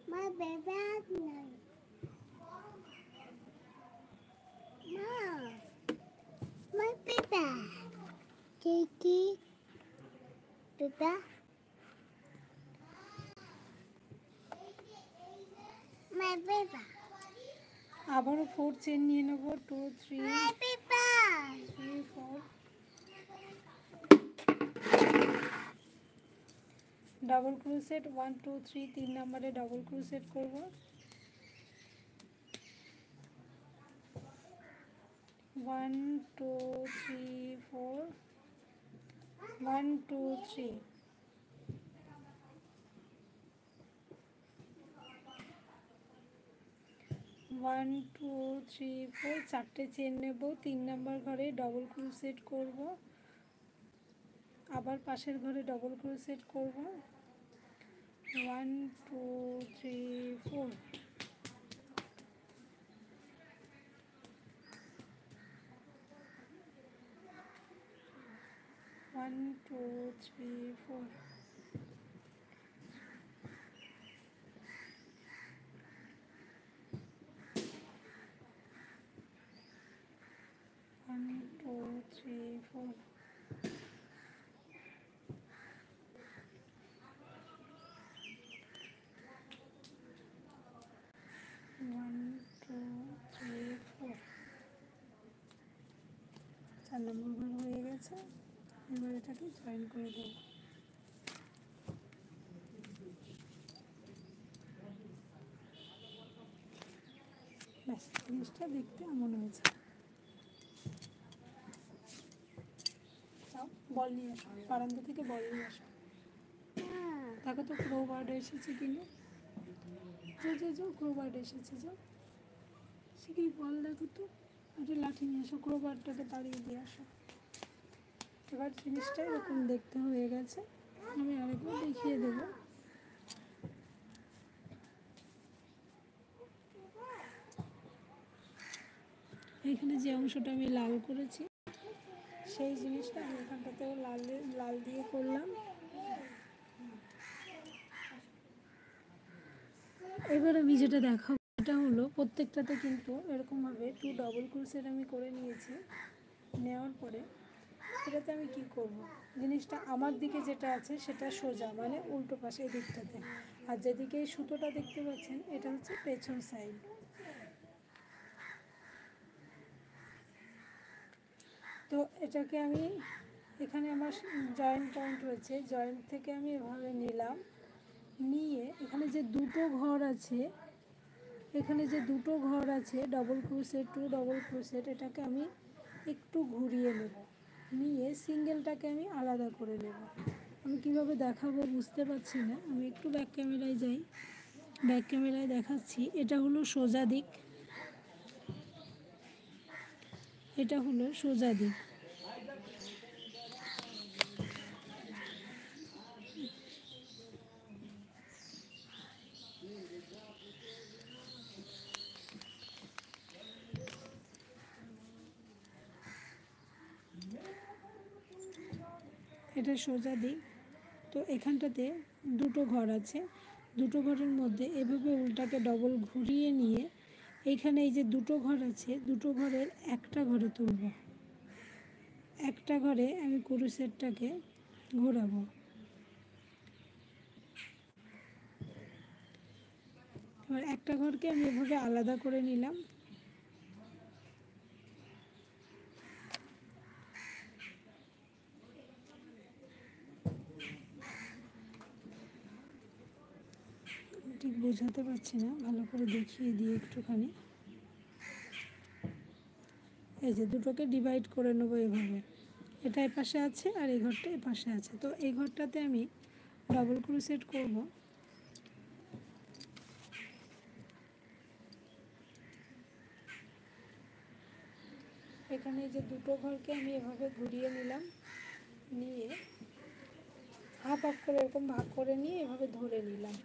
My baby has none. No. My baby. Kiki. Baby. My baby. আবারও 4 chain নিয়ে নেব 2 3 My baby. 3 4 double crochet 1 2 3 তিন নম্বরে double crochet করব 1 2 3 4 1 2 3 1 2 3 4 চারটে চেন নেব তিন নম্বর ঘরে ডবল ক্রোশেট করব আবার পাশের ঘরে ডবল ক্রোশেট করব 1 2 3 4 1 2 3 4 1 2 3 4 1 2 3 4 চার নম্বর ঘর হয়ে গেছে এবার এটাকে জয়েন করে দেব ব্যাস জিনিসটা দেখতে এমন হয়েছে বল নিয়ে আসো বারান্দা থেকে বল নিয়ে আসো দেখো তো ক্রো বার্ড এসেছে কিনা যাও ক্রো বার্ড এসেছে যাও শিখেই বল দেখো তো একটা লাঠি নিয়ে আসো ক্রো বার্ডটাকে তাড়িয়ে দিয়ে আসো এবার জিনিসটা এরকম দেখতে হয়ে গেছে আমি আরেকবার দেখিয়ে দেবো এখানে যে অংশটা আমি লাল করেছি সেই জিনিসটা আমি এখানটাতেও লাল দিয়ে করলাম এবার আমি যেটা দেখাবো এটা হলো প্রত্যেকটাতে কিন্তু এরকমভাবে 2 ডবল ক্রোশেট আমি করে নিয়েছি নেওয়ার পরে এটাতে আমি কি করব জিনিসটা আমার দিকে যেটা আছে সেটা সোজা মানে উল্টো পাশে দিকটাতে আর যেদিকে এই সুতোটা দেখতে পাচ্ছেন এটা হচ্ছে পেছন সাইড তো এটাকে আমি এখানে আমার জয়েন্ট পয়েন্ট রয়েছে জয়েন্ট থেকে আমি এভাবে নিলাম নিয়ে এখানে যে দুটো ঘর আছে ডবল ক্রোশেট 2 ডবল ক্রোশেট এটাকে আমি একটু ঘুরিয়ে নেব নিয়ে সিঙ্গেলটাকে আমি আলাদা করে নেব আমি কিভাবে দেখাবো বুঝতে পারছি না আমি একটু ব্যাক ক্যামেরায় যাই ব্যাক ক্যামেরায় দেখাচ্ছি এটা হলো সোজা দিক এটা হলো সোজা দিক এটা সোজা দিক তো এখানটাতে দুটো ঘর আছে দুটো ঘরের মধ্যে এভাবে উল্টাকে ডবল ঘুরিয়ে নিয়ে এইখানে এই যে দুটো ঘর আছে দুটো ঘরের একটা ঘরে তুলব একটা ঘরে আমি ক্রোশেটটাকে ঘোরাবো এবার একটা ঘরকে আমি এভাবে আলাদা করে নিলাম ঠিক বোঝাতে পারছি না ভালো করে দেখিয়ে দিই একটুখানি এই যে দুটোকে ডিভাইড করে নেবো এভাবে এটা এপাশে আছে আর এই ঘরটা এপাশে আছে তো এই ঘরটাতে আমি ডবল ক্রোশেট করব এখানে এই যে দুটো ঘরকে আমি এভাবে ঘুরিয়ে নিলাম নিয়ে হাফ হাফ করে এরকম ভাগ করে নিয়ে এভাবে ধরে নিলাম